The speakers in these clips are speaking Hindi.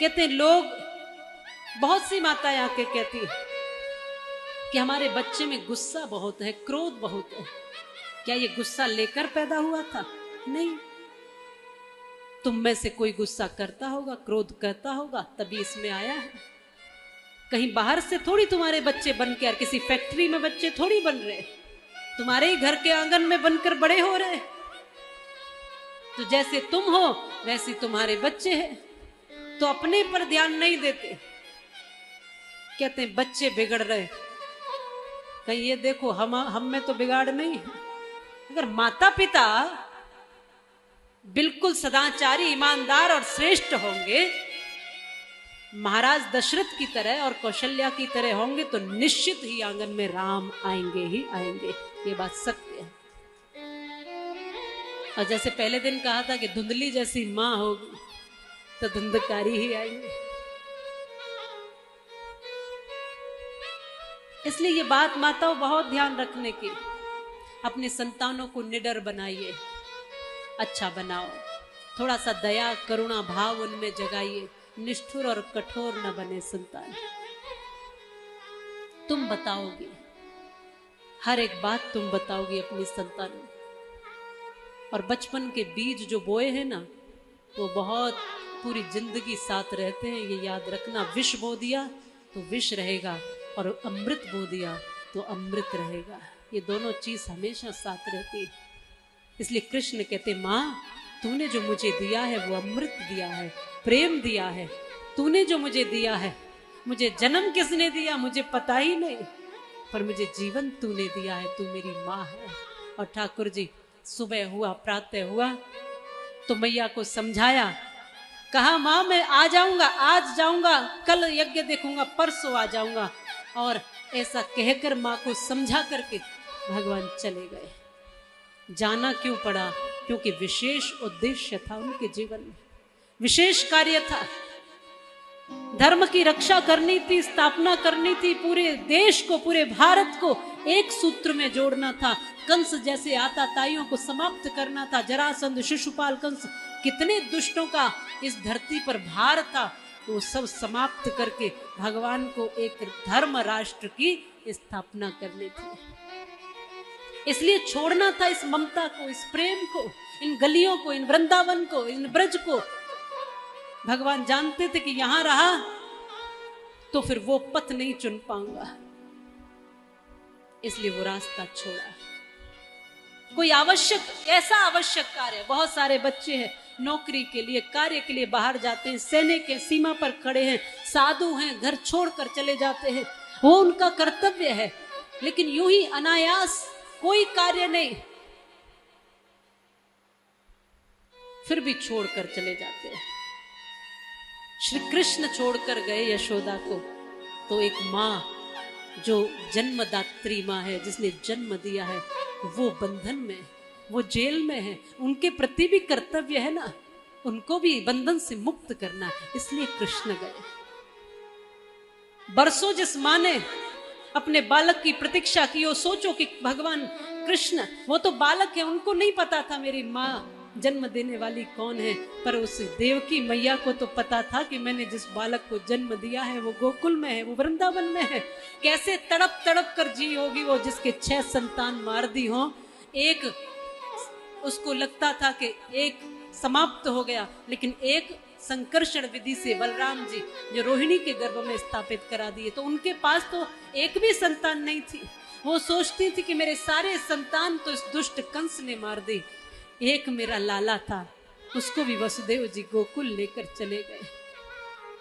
कहते हैं लोग, बहुत सी माताएं आके कहती है कि हमारे बच्चे में गुस्सा बहुत है, क्रोध बहुत है। क्या ये गुस्सा लेकर पैदा हुआ था? नहीं, तुम में से कोई गुस्सा करता होगा, क्रोध करता होगा, तभी इसमें आया है। कहीं बाहर से थोड़ी तुम्हारे बच्चे बन के, किसी फैक्ट्री में बच्चे थोड़ी बन रहे, तुम्हारे ही घर के आंगन में बनकर बड़े हो रहे। तो जैसे तुम हो वैसे तुम्हारे बच्चे हैं। तो अपने पर ध्यान नहीं देते, कहते हैं बच्चे बिगड़ रहे, कहीं ये देखो हम में तो बिगाड़ नहीं है। अगर माता पिता बिल्कुल सदाचारी, ईमानदार और श्रेष्ठ होंगे, महाराज दशरथ की तरह और कौशल्या की तरह होंगे, तो निश्चित ही आंगन में राम आएंगे ही आएंगे। ये बात सत्य है। और जैसे पहले दिन कहा था कि धुंधली जैसी मां होगी तो धुंधकारी ही आएंगे। इसलिए ये बात माताओं बहुत ध्यान रखने की। अपने संतानों को निडर बनाइए, अच्छा बनाओ, थोड़ा सा दया करुणा भाव उनमें जगाइए। निष्ठुर और कठोर न बने संतान। तुम बताओगे, हर एक बात तुम बताओगी अपनी संतानों। और बचपन के बीज जो बोए हैं ना, वो बहुत पूरी जिंदगी साथ रहते हैं। ये याद रखना, विष बो दिया तो विष रहेगा, और अमृत बो दिया तो अमृत रहेगा। ये दोनों चीज हमेशा साथ रहती है। इसलिए कृष्ण कहते, माँ तूने जो मुझे दिया है वो अमृत दिया है, प्रेम दिया है। तूने जो मुझे दिया है, मुझे जन्म किसने दिया मुझे पता ही नहीं, पर मुझे जीवन तूने दिया है, तू मेरी माँ है। और ठाकुर जी, सुबह हुआ, प्रातः हुआ तो मैया को समझाया, कहा माँ मैं आ जाऊंगा, आज जाऊंगा, कल यज्ञ देखूंगा, परसों आ जाऊंगा। और ऐसा कहकर माँ को समझा करके भगवान चले गए। जाना क्यों पड़ा? क्योंकि विशेष उद्देश्य था उनके जीवन में, विशेष कार्य था। धर्म की रक्षा करनी थी, स्थापना करनी थी, पूरे देश को, पूरे भारत को एक सूत्र में जोड़ना था। कंस जैसे आताताइयों को समाप्त करना था। जरासंध, शिशुपाल, कंस, कितने दुष्टों का इस धरती पर भार था, तो वो सब समाप्त करके भगवान को एक धर्म राष्ट्र की स्थापना करनी थी। इसलिए छोड़ना था इस ममता को, इस प्रेम को, इन गलियों को, इन वृंदावन को, इन ब्रज को। भगवान जानते थे कि यहां रहा तो फिर वो पथ नहीं चुन पाऊंगा, इसलिए वो रास्ता छोड़ा। कोई आवश्यक, ऐसा आवश्यक कार्य, बहुत सारे बच्चे हैं नौकरी के लिए, कार्य के लिए बाहर जाते हैं, सैनिक के सीमा पर खड़े हैं, साधु हैं, घर छोड़कर चले जाते हैं, वो उनका कर्तव्य है। लेकिन यूं ही अनायास कोई कार्य नहीं, फिर भी छोड़कर चले जाते हैं। श्री कृष्ण छोड़कर गए यशोदा को, तो एक माँ जो जन्मदात्री माँ है, जिसने जन्म दिया है, वो बंधन में, वो जेल में है। उनके प्रति भी कर्तव्य है ना, उनको भी बंधन से मुक्त करना, इसलिए कृष्ण गए। बरसों जिस माँ ने अपने बालक की प्रतीक्षा की, वो सोचो कि भगवान कृष्ण, वो तो बालक है, उनको नहीं पता था मेरी माँ जन्म देने वाली कौन है, पर उस देवकी मैया को तो पता था कि मैंने जिस बालक को जन्म दिया है वो गोकुल में है, वो वृंदावन में है। कैसे तड़प तड़प कर जी होगी वो, जिसके 6 संतान मार दी हो। एक उसको लगता था कि एक समाप्त हो गया, लेकिन एक संकर्षण विधि से बलराम जी जो रोहिणी के गर्भ में स्थापित करा दिए, तो उनके पास तो एक भी संतान नहीं थी। वो सोचती थी कि मेरे सारे संतान तो इस दुष्ट कंस ने मार दी, एक मेरा लाला था, उसको भी वसुदेव जी गोकुल लेकर चले गए।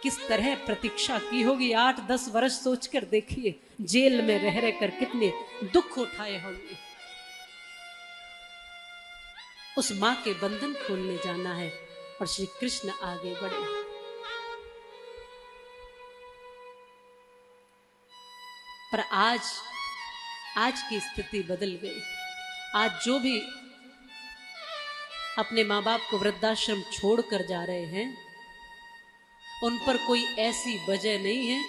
किस तरह प्रतीक्षा की होगी, 8-10 वर्ष सोचकर देखिए, जेल में रह रहकर कितने दुख उठाए होंगे। उस मां के बंधन खोलने जाना है, और श्री कृष्ण आगे बढ़े। पर आज की स्थिति बदल गई। आज जो भी अपने माँ बाप को वृद्धाश्रम छोड़कर जा रहे हैं, उन पर कोई ऐसी वजह नहीं है,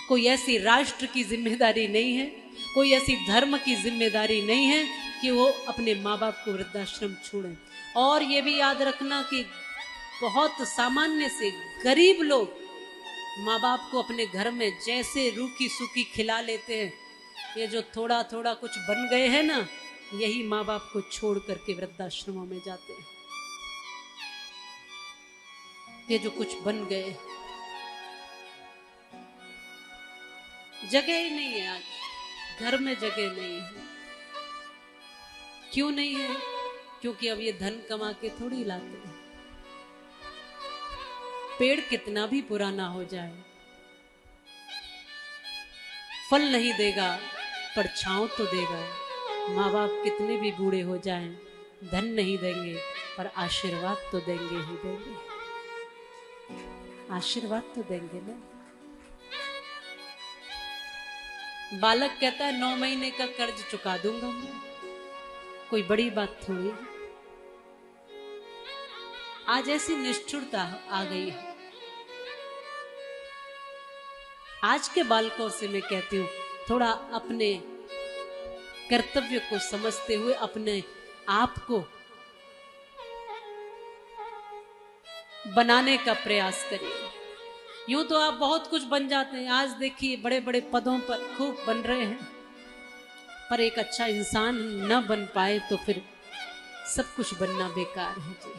कोई ऐसी राष्ट्र की जिम्मेदारी नहीं है, कोई ऐसी धर्म की जिम्मेदारी नहीं है कि वो अपने माँ बाप को वृद्धाश्रम छोड़ें। और ये भी याद रखना कि बहुत सामान्य से गरीब लोग माँ बाप को अपने घर में जैसे रूखी सूखी खिला लेते हैं, ये जो थोड़ा थोड़ा कुछ बन गए हैं ना, यही माँ बाप को छोड़ करके वृद्धाश्रमों में जाते हैं। ये जो कुछ बन गए, जगह ही नहीं है आज घर में, जगह नहीं है। क्यों नहीं है? क्योंकि अब ये धन कमा के थोड़ी लाते हैं। पेड़ कितना भी पुराना हो जाए, फल नहीं देगा पर छांव तो देगा। माँ बाप कितने भी बूढ़े हो जाएं, धन नहीं देंगे पर आशीर्वाद तो देंगे ही देंगे। आशीर्वाद तो देंगे ना। बालक कहता है 9 महीने का कर्ज चुका दूंगा मैं, कोई बड़ी बात थोड़ी। आज ऐसी निष्ठुरता आ गई है। आज के बालकों से मैं कहती हूं, थोड़ा अपने कर्तव्य को समझते हुए अपने आप को बनाने का प्रयास करिए। यूं तो आप बहुत कुछ बन जाते हैं। आज देखिए बड़े बड़े पदों पर खूब बन रहे हैं, पर एक अच्छा इंसान न बन पाए तो फिर सब कुछ बनना बेकार है जी।